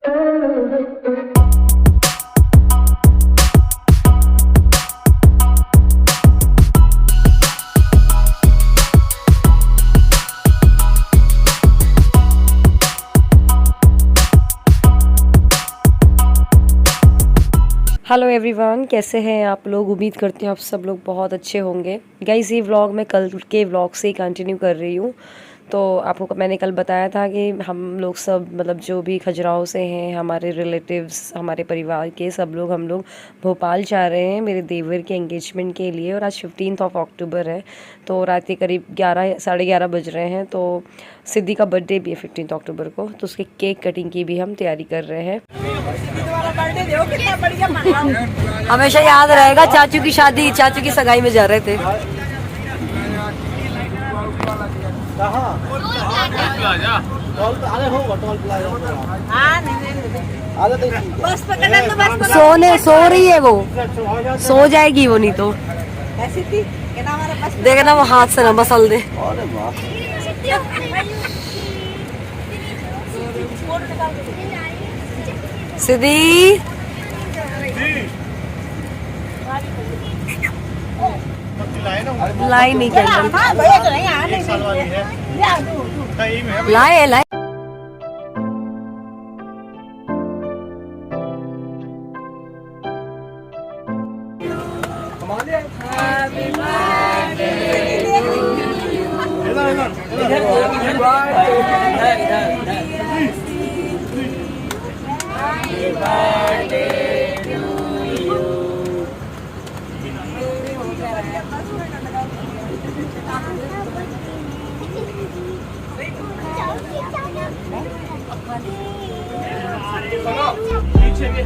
Hello everyone, कैसे हैं आप लोग। उम्मीद करती हूँ आप सब लोग बहुत अच्छे होंगे। गाइस, ये व्लॉग मैं कल के व्लॉग से ही कंटिन्यू कर रही हूँ। तो आपको मैंने कल बताया था कि हम लोग सब मतलब जो भी खजुराहो से हैं, हमारे रिलेटिव्स, हमारे परिवार के सब लोग हम लोग भोपाल जा रहे हैं मेरे देवर के एंगेजमेंट के लिए। और आज 15 अक्टूबर है, तो रात के करीब 11 साढ़े 11 बज रहे हैं। तो सिद्धि का बर्थडे भी है 15 अक्टूबर को, तो उसके केक कटिंग की भी हम तैयारी कर रहे हैं। हमेशा याद रहेगा, चाचू की शादी, चाचू की सगाई में जा रहे थे। सो रही है वो, सो जाएगी वो, नहीं तो देखना वो हाथ से ना मसल दे। सिद्धि लाई नहीं कैंडल, लाए लाए। पीछे भी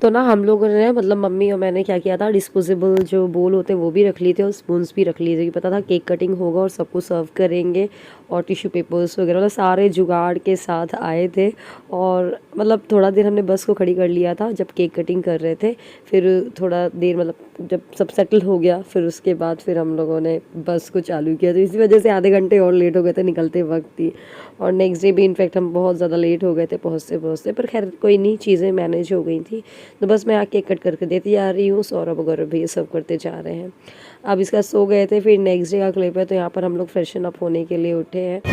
तो ना हम लोगों ने मतलब मम्मी और मैंने क्या किया था, डिस्पोजेबल जो बोल होते हैं वो भी रख लिए थे और स्पून्स भी रख लिए थे, कि पता था केक कटिंग होगा और सबको सर्व करेंगे। और टिश्यू पेपर्स वगैरह मतलब सारे जुगाड़ के साथ आए थे। और मतलब थोड़ा देर हमने बस को खड़ी कर लिया था जब केक कटिंग कर रहे थे। फिर थोड़ा देर मतलब जब सब सेटल हो गया, फिर उसके बाद फिर हम लोगों ने बस को चालू किया। तो इसी वजह से आधे घंटे और लेट हो गए थे निकलते वक्त ही। और नेक्स्ट डे भी इनफैक्ट हम बहुत ज़्यादा लेट हो गए थे पहुँचते, पर खैर कोई नहीं, चीज़ें मैनेज हो गई थी। तो बस मैं आके कट करके देती जा रही हूँ। सौरभ वगैरह भी ये सब करते जा रहे हैं। अब इसका सो गए थे, फिर नेक्स्ट डे का क्लिप है। तो यहाँ पर हम लोग फ्रेशन अप होने के लिए उठे हैं। और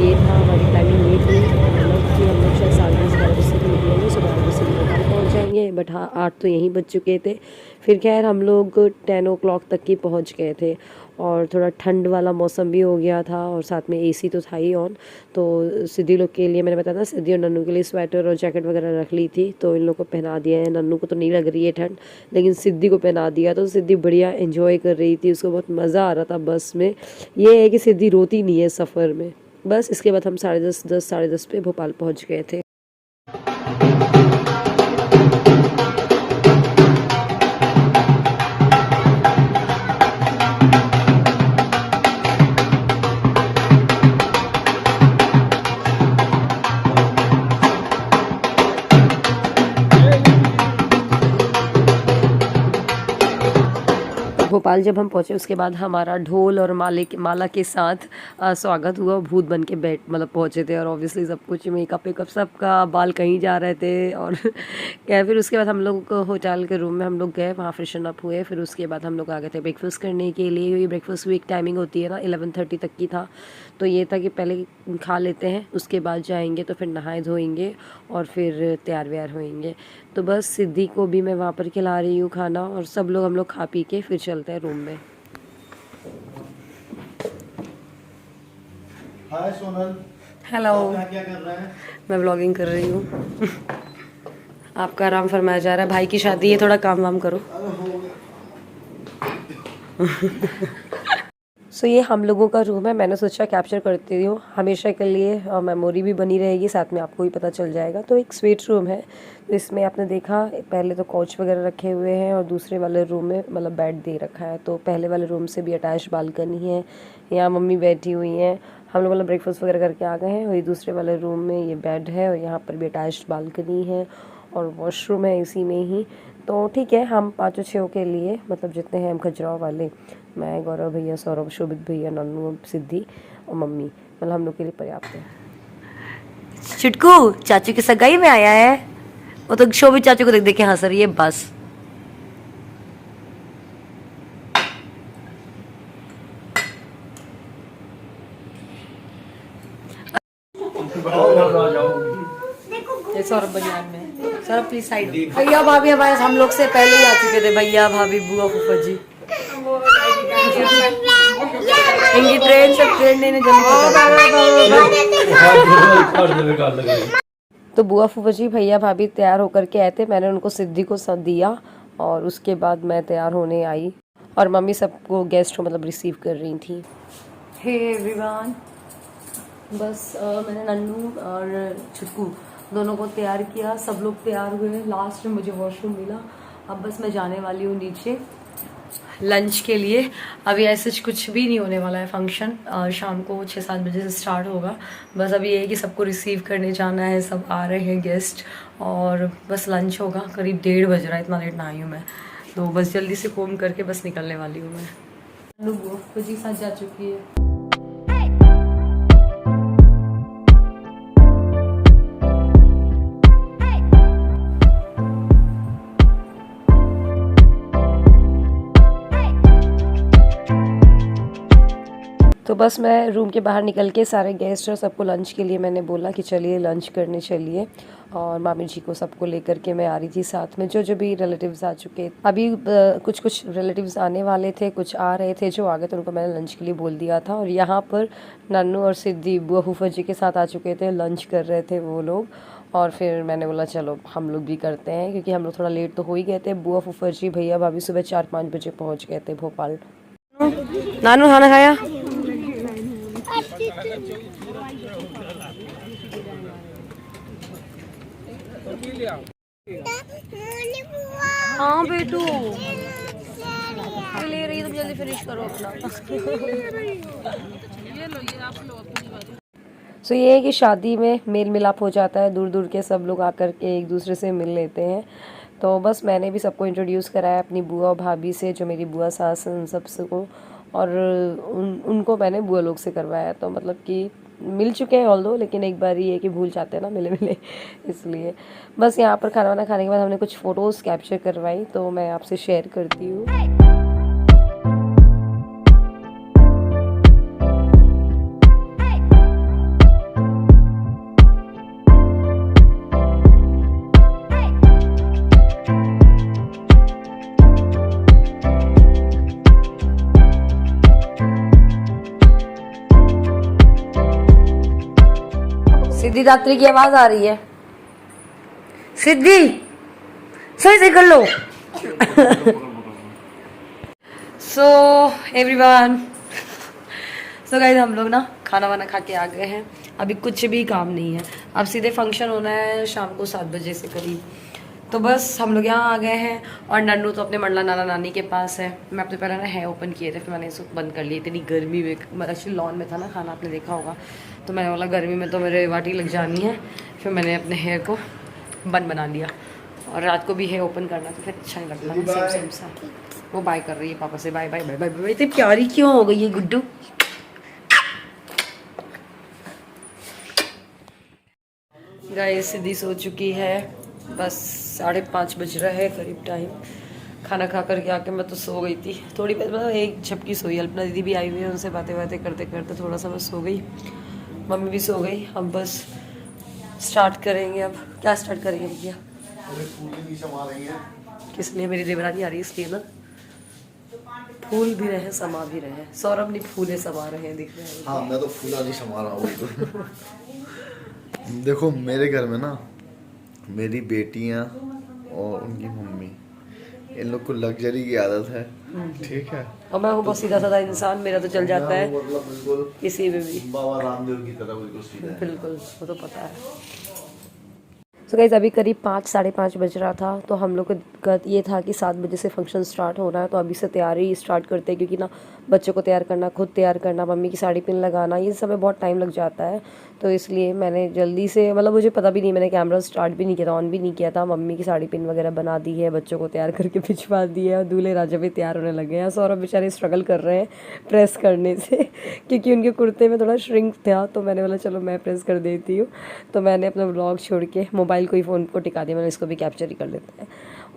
ये था हमारी प्लानिंग, ये थी कि हम लोग शायद 10:30 बजे से निकलेंगे, सुबह 8 बजे से भोपाल पहुँच जाएंगे। बट हाँ, 8 तो यहीं बज चुके थे। फिर खैर हम लोग 10 o'clock तक ही पहुँच गए थे। और थोड़ा ठंड वाला मौसम भी हो गया था और साथ में एसी तो था ही ऑन। तो सिद्धि लोग के लिए मैंने बताया था, सिद्धि और नन्नू के लिए स्वेटर और जैकेट वगैरह रख ली थी, तो इन लोग को पहना दिया है। नन्नू को तो नहीं लग रही है ठंड, लेकिन सिद्धि को पहना दिया। तो सिद्धि बढ़िया एंजॉय कर रही थी, उसको बहुत मज़ा आ रहा था बस में। ये है कि सिद्धि रोती नहीं है सफ़र में। बस इसके बाद हम 10:30 साढ़े 10 पे भोपाल पहुँच गए थे। भोपाल जब हम पहुँचे उसके बाद हमारा ढोल और माला के साथ स्वागत हुआ। भूत बन के बैठ मतलब पहुँचे थे। और ऑब्वियसली सब कुछ मेकअप वेकअप सबका, बाल कहीं जा रहे थे। और क्या, फिर उसके बाद हम लोग होटल के रूम में हम लोग गए, वहाँ फ्रेशन अप हुए। फिर उसके बाद हम लोग आ गए थे ब्रेकफास्ट करने के लिए। ये ब्रेकफास्ट की एक टाइमिंग होती है ना, 11:30 तक की था। तो ये था कि पहले खा लेते हैं, उसके बाद जाएंगे, तो फिर नहाए धोएंगे और फिर तैयार व्यार होएंगे। तो बस सिद्धि को भी मैं वहाँ पर खिला रही हूँ खाना, और सब लोग हम लोग खा पी के फिर चलते हैं रूम में। हाय सोनल। हेलो, क्या कर रहे हैं? मैं व्लॉगिंग कर रही हूँ। आपका आराम फरमाया जा रहा है, भाई की शादी है, थोड़ा काम वाम करो। सो ये हम लोगों का रूम है। मैंने सोचा कैप्चर करती हूँ, हमेशा के लिए मेमोरी भी बनी रहेगी, साथ में आपको भी पता चल जाएगा। तो एक स्वीट रूम है, तो इसमें आपने देखा पहले तो कोच वगैरह रखे हुए हैं, और दूसरे वाले रूम में मतलब बेड दे रखा है। तो पहले वाले रूम से भी अटैच बालकनी है, यहाँ मम्मी बैठी हुई हैं। हम लोग मतलब ब्रेकफास्ट वगैरह करके आ गए हैं। और ये दूसरे वाले रूम में ये बेड है, और यहाँ पर भी अटैच बालकनी है और वॉशरूम है इसी में ही। तो ठीक है, हम 5-6 के लिए मतलब जितने हैं हम खजुराहो वाले, मैं, गौरव भैया, सौरभ, शोभित भैया, नन्नू, सिद्धि और मम्मी, मतलब हम लोग के लिए पर्याप्त है। छुटकू चाचू की सगाई में आया है, वो तो शोभित चाचू को देख देख के हंस रही है बस। ये सौरभ बनियान में, सौरभ प्लीज साइड। भैया भाभी हमारे हम लोग से पहले ही आ चुके थे, भैया भाभी बुआ फूफा जी। इनकी ट्रेन से ट्रेन ने जल्दी। तो बुआ फूफा जी भैया भाभी तैयार होकर के आए थे, मैंने उनको सिद्धि को सब दिया और उसके बाद मैं तैयार होने आई और मम्मी सबको गेस्ट को मतलब रिसीव कर रही थी। हे एवरीवन, बस मैंने नन्नू और छुटकू दोनों को तैयार किया, सब लोग तैयार हुए, लास्ट में मुझे वॉशरूम मिला। अब बस मैं जाने वाली हूँ नीचे लंच के लिए। अभी ऐसे कुछ भी नहीं होने वाला है फंक्शन, शाम को 6-7 बजे से स्टार्ट होगा। बस अभी ये है कि सबको रिसीव करने जाना है, सब आ रहे हैं गेस्ट और बस लंच होगा। करीब 1:30 बज रहा है, इतना लेट ना आई हूँ मैं, तो बस जल्दी से कोम करके बस निकलने वाली हूँ मैं। बुआ जी साथ जा चुकी है। तो बस मैं रूम के बाहर निकल के सारे गेस्ट और सबको लंच के लिए मैंने बोला कि चलिए लंच करने चलिए, और मामी जी को सबको लेकर के मैं आ रही थी साथ में, जो भी रिलेटिव्स आ चुके। अभी कुछ रिलेटिव्स आने वाले थे, कुछ आ रहे थे, जो आ गए तो उनको मैंने लंच के लिए बोल दिया था। और यहाँ पर नन्नू और सिद्धि बुआ फूफा जी के साथ आ चुके थे, लंच कर रहे थे वो लोग। और फिर मैंने बोला चलो हम लोग भी करते हैं, क्योंकि हम लोग थोड़ा लेट तो हो ही गए थे। बुआ फूफा जी भैया भाभी सुबह 4-5 बजे पहुँच गए थे भोपाल। नानू खाना खाया? हाँ बेटू ले रही, तुम जल्दी फिनिश करो अपना। सो ये है कि शादी में मेल मिलाप हो जाता है, दूर दूर के सब लोग आकर के एक दूसरे से मिल लेते हैं। तो बस मैंने भी सबको इंट्रोड्यूस कराया अपनी बुआ भाभी से, जो मेरी बुआ सास हैं उन सब को, और उनको मैंने बुआ लोग से करवाया। तो मतलब कि मिल चुके हैं ऑल दो, लेकिन एक बार ये है कि भूल जाते हैं ना मिले मिले, इसलिए बस यहाँ पर खाना वाना खाने के बाद हमने कुछ फ़ोटोज़ कैप्चर करवाई, तो मैं आपसे शेयर करती हूँ। सिद्धि दात्री की आवाज आ रही है, सिद्धि सही से कर लो। सो एवरीवन, सो गाइस हम लोग ना खाना वाना खा के आ गए हैं, अभी कुछ भी काम नहीं है। अब सीधे फंक्शन होना है शाम को 7 बजे से करीब। तो बस हम लोग यहाँ आ गए हैं, और नन्नू तो अपने मंडला नाना नानी के पास है। मैं अपने पहले ना है ओपन किए थे, फिर मैंने इसको बंद कर लिया, इतनी गर्मी में, एक्चुअली लॉन में था ना खाना, आपने देखा होगा, तो मैंने बोला गर्मी में तो मेरे वाटी लग जानी है, फिर मैंने अपने हेयर को बंद बना लिया। और रात को भी हेयर ओपन करना तो फिर अच्छा नहीं लगता सेम सा। वो बाय कर रही है पापा से, bye bye bye bye bye. इतनी प्यारी क्यों हो गई है गुड्डू? गाइस सिद्धि सो चुकी है, बस 5:30 बज रहा है करीब टाइम। खाना खा कर के आके मैं तो सो गई थी थोड़ी, मतलब एक झपकी सोई। अल्पना दीदी भी आई हुई है, उनसे बातें करते करते थोड़ा सा मैं सो गई, मम्मी भी सो गई। अब बस स्टार्ट करेंगे। अब क्या स्टार्ट करेंगे भैया? किस लिए? मेरी देवरानी आ रही है इसलिए ना, फूल भी रहे समा भी रहे। सौरभ नहीं फूले समा रहे हैं, दिख रहे हैं। हाँ मैं तो फूला नहीं समा रहा हूँ। देखो मेरे घर में ना मेरी बेटियाँ और उनकी मम्मी, इन लोग को लग्जरी की आदत है, ठीक है। और मैं हूँ बहुत सीधा साधा इंसान, मेरा तो चल जाता है मतलब बिल्कुल किसी में भी, बाबा रामदेव की तरह बिल्कुल सीधा है। बिल्कुल, वो तो पता है। सो गाइस अभी करीब 5 साढ़े 5 बज रहा था, तो हम लोग का ये था कि 7 बजे से फंक्शन स्टार्ट हो रहा है, तो अभी से तैयारी स्टार्ट करते हैं, क्योंकि ना बच्चों को तैयार करना, खुद तैयार करना, मम्मी की साड़ी पिन लगाना, ये सब में बहुत टाइम लग जाता है। तो इसलिए मैंने जल्दी से, मतलब मुझे पता भी नहीं, मैंने कैमरा स्टार्ट भी नहीं किया था, ऑन भी नहीं किया था। मम्मी की साड़ी पिन वगैरह बना दी है, बच्चों को तैयार करके भिजवा दी है, और दूल्हे राजा भी तैयार होने लगे हैं। सौरभ बेचारे स्ट्रगल कर रहे हैं प्रेस करने से क्योंकि उनके कुर्ते में थोड़ा श्रिंक था, तो मैंने बोला चलो मैं प्रेस कर देती हूँ। तो मैंने अपना व्लॉग छोड़ के मोबाइल को ही फ़ोन को टिका दिया, मैंने इसको भी कैप्चर ही कर लेते हैं,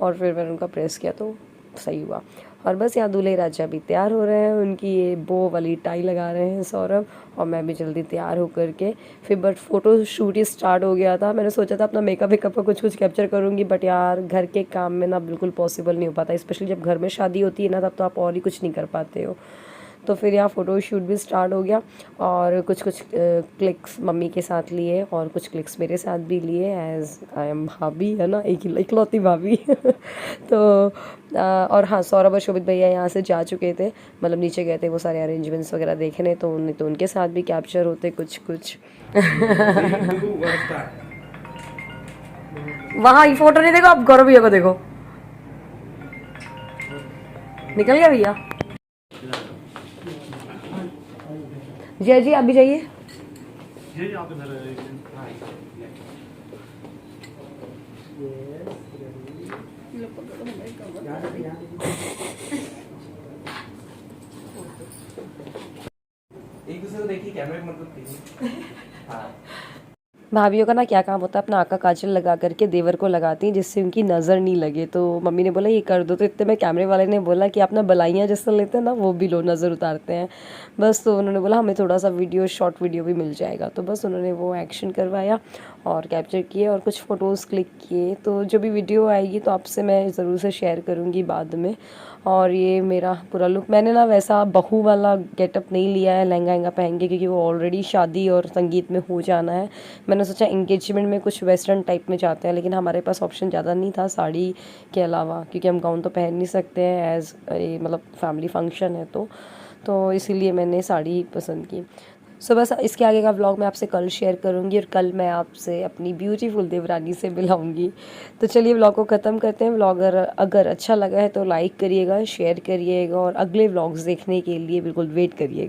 और फिर मैंने उनका प्रेस किया तो सही हुआ। और बस यहाँ दूल्हे राजा भी तैयार हो रहे हैं, उनकी ये बो वाली टाई लगा रहे हैं सौरभ, और मैं भी जल्दी तैयार होकर के फिर but photo shoot he start हो गया था। मैंने सोचा था अपना मेकअप वेकअप का कुछ कैप्चर करूँगी, बट यार घर के काम में ना बिल्कुल पॉसिबल नहीं हो पाता, स्पेशली जब घर में शादी होती है ना, तब तो आप और ही कुछ नहीं कर पाते हो। तो फिर यहाँ फ़ोटो शूट भी स्टार्ट हो गया, और कुछ क्लिक्स मम्मी के साथ लिए और कुछ क्लिक्स मेरे साथ भी लिए, एज आई एम भाभी, है ना, इकलौती भाभी तो और हाँ, सौरभ और शोभित भैया यहाँ से जा चुके थे, मतलब नीचे गए थे वो सारे अरेंजमेंट्स वगैरह देखने, तो उनके साथ भी कैप्चर होते कुछ वहाँ ये फ़ोटो नहीं देखो आप, गौरव भैया को देखो, निकल गया भैया। जय जी आप भी जाइए। एक दूसरे को देखिए, कैमरे में मतलब कीजिए। हाँ। भाभीियों का ना क्या काम होता है, अपना आँख काजल लगा करके देवर को लगाती हैं जिससे उनकी नज़र नहीं लगे। तो मम्मी ने बोला ये कर दो, तो इतने में कैमरे वाले ने बोला कि आप ना बलाइयाँ जैसा लेते हैं ना, वो भी लो, नज़र उतारते हैं बस। तो उन्होंने बोला हमें थोड़ा सा वीडियो, शॉर्ट वीडियो भी मिल जाएगा, तो बस उन्होंने वो एक्शन करवाया और कैप्चर किए और कुछ फ़ोटोज़ क्लिक किए। तो जो भी वीडियो आएगी तो आपसे मैं ज़रूर से शेयर करूँगी बाद में। और ये मेरा पूरा लुक, मैंने ना वैसा बहू वाला गेटअप नहीं लिया है लहंगा वहंगा पहन के, क्योंकि वो ऑलरेडी शादी और संगीत में हो जाना है। मैंने सोचा इंगेजमेंट में कुछ वेस्टर्न टाइप में जाते हैं, लेकिन हमारे पास ऑप्शन ज़्यादा नहीं था साड़ी के अलावा, क्योंकि हम गाउन तो पहन नहीं सकते हैं एज मतलब फैमिली फंक्शन है, तो इसीलिए मैंने साड़ी पसंद की। सो बस इसके आगे का व्लॉग मैं आपसे कल शेयर करूंगी, और कल मैं आपसे अपनी ब्यूटीफुल देवरानी से मिलाऊंगी। तो चलिए व्लॉग को ख़त्म करते हैं। व्लॉग अगर अच्छा लगा है तो लाइक करिएगा, शेयर करिएगा, और अगले व्लॉग्स देखने के लिए बिल्कुल वेट करिएगा।